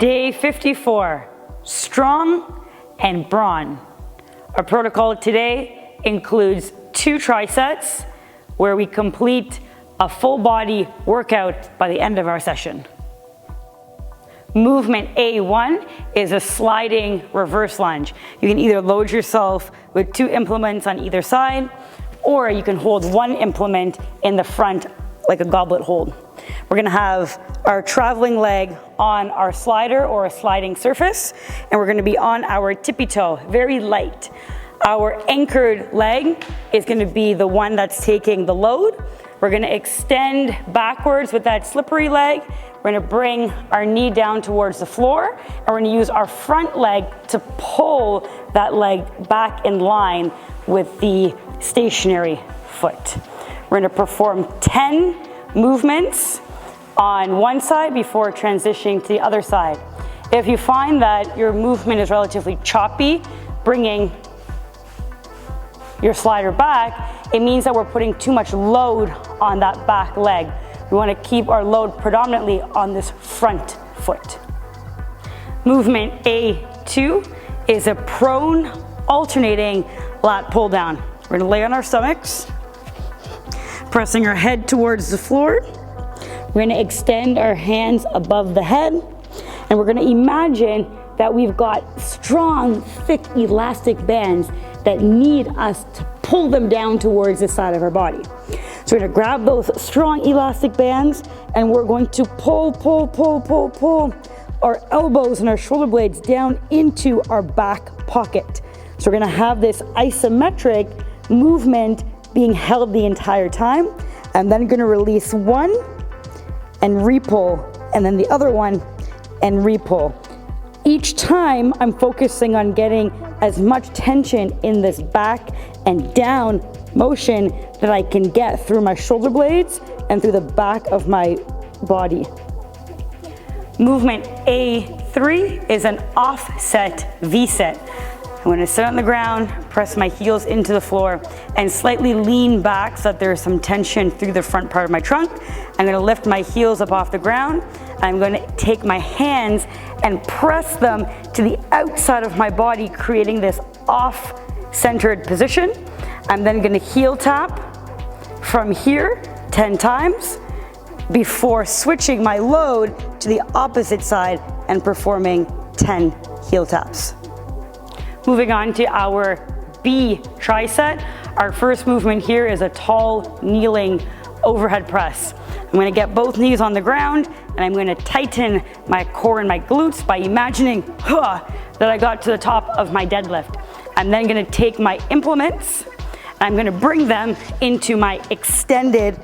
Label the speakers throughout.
Speaker 1: Day 54, strong and brawn. Our protocol today includes 2 trisets where we complete a full body workout by the end of our session. Movement A1 is a sliding reverse lunge. You can either load yourself with 2 implements on either side, or you can hold 1 implement in the front like a goblet hold. We're gonna have our traveling leg on our slider or a sliding surface, and we're gonna be on our tippy toe, very light. Our anchored leg is gonna be the one that's taking the load. We're gonna extend backwards with that slippery leg. We're gonna bring our knee down towards the floor, and we're gonna use our front leg to pull that leg back in line with the stationary foot. We're gonna perform 10 movements on one side before transitioning to the other side. If you find that your movement is relatively choppy, bringing your slider back, it means that we're putting too much load on that back leg. We want to keep our load predominantly on this front foot. Movement A2 is a prone alternating lat pull down. We're going to lay on our stomachs, pressing our head towards the floor. We're going to extend our hands above the head, and we're going to imagine that we've got strong, thick, elastic bands that need us to pull them down towards the side of our body. So we're going to grab those strong elastic bands, and we're going to pull our elbows and our shoulder blades down into our back pocket. So we're going to have this isometric movement being held the entire time. I'm then going to release one and re-pull, and then the other one and re-pull. Each time I'm focusing on getting as much tension in this back and down motion that I can get through my shoulder blades and through the back of my body. Movement A3 is an offset V-set. I'm going to sit on the ground, press my heels into the floor, and slightly lean back so that there's some tension through the front part of my trunk. I'm going to lift my heels up off the ground. I'm going to take my hands and press them to the outside of my body, creating this off-centered position. I'm then going to heel tap from here 10 times before switching my load to the opposite side and performing 10 heel taps. Moving on to our B tricep. Our first movement here is a tall kneeling overhead press. I'm going to get both knees on the ground, and I'm going to tighten my core and my glutes by imagining that I got to the top of my deadlift. I'm then going to take my implements, and I'm going to bring them into my extended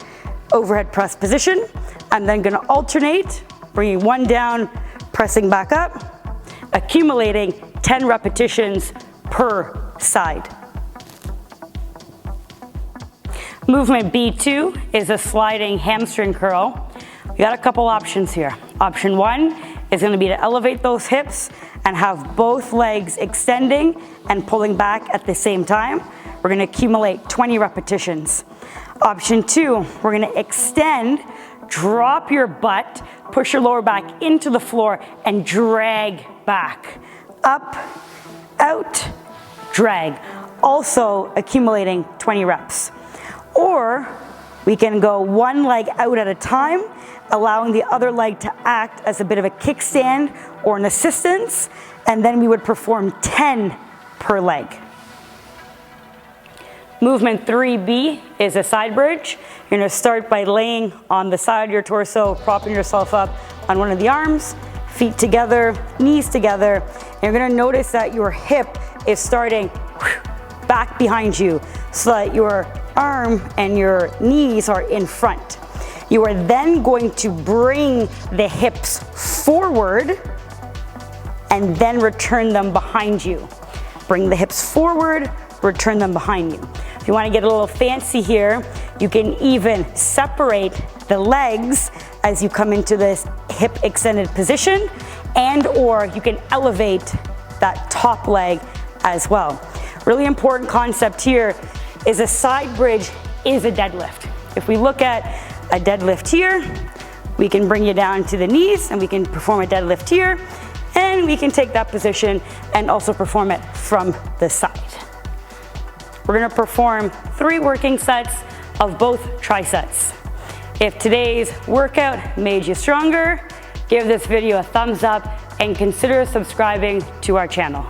Speaker 1: overhead press position. I'm then going to alternate, bringing one down, pressing back up, accumulating 10 repetitions per side. Movement B2 is a sliding hamstring curl. We got a couple options here. Option 1 is going to be to elevate those hips and have both legs extending and pulling back at the same time. We're going to accumulate 20 repetitions. Option 2, we're going to extend, drop your butt, push your lower back into the floor, and drag back. Up, out, drag. Also accumulating 20 reps. Or we can go one leg out at a time, allowing the other leg to act as a bit of a kickstand or an assistance, and then we would perform 10 per leg. Movement 3B is a side bridge. You're going to start by laying on the side of your torso, propping yourself up on one of the arms, feet together, knees together, and you're going to notice that your hip is starting back behind you so that your arm and your knees are in front. You are then going to bring the hips forward and then return them behind you. Bring the hips forward, return them behind you. If you want to get a little fancy here, you can even separate the legs as you come into this hip extended position, and or you can elevate that top leg as well. Really important concept here is a side bridge is a deadlift. If we look at a deadlift here, we can bring you down to the knees and we can perform a deadlift here. and we can take that position and also perform it from the side. We're gonna perform 3 working sets of both triceps. If today's workout made you stronger, give this video a thumbs up and consider subscribing to our channel.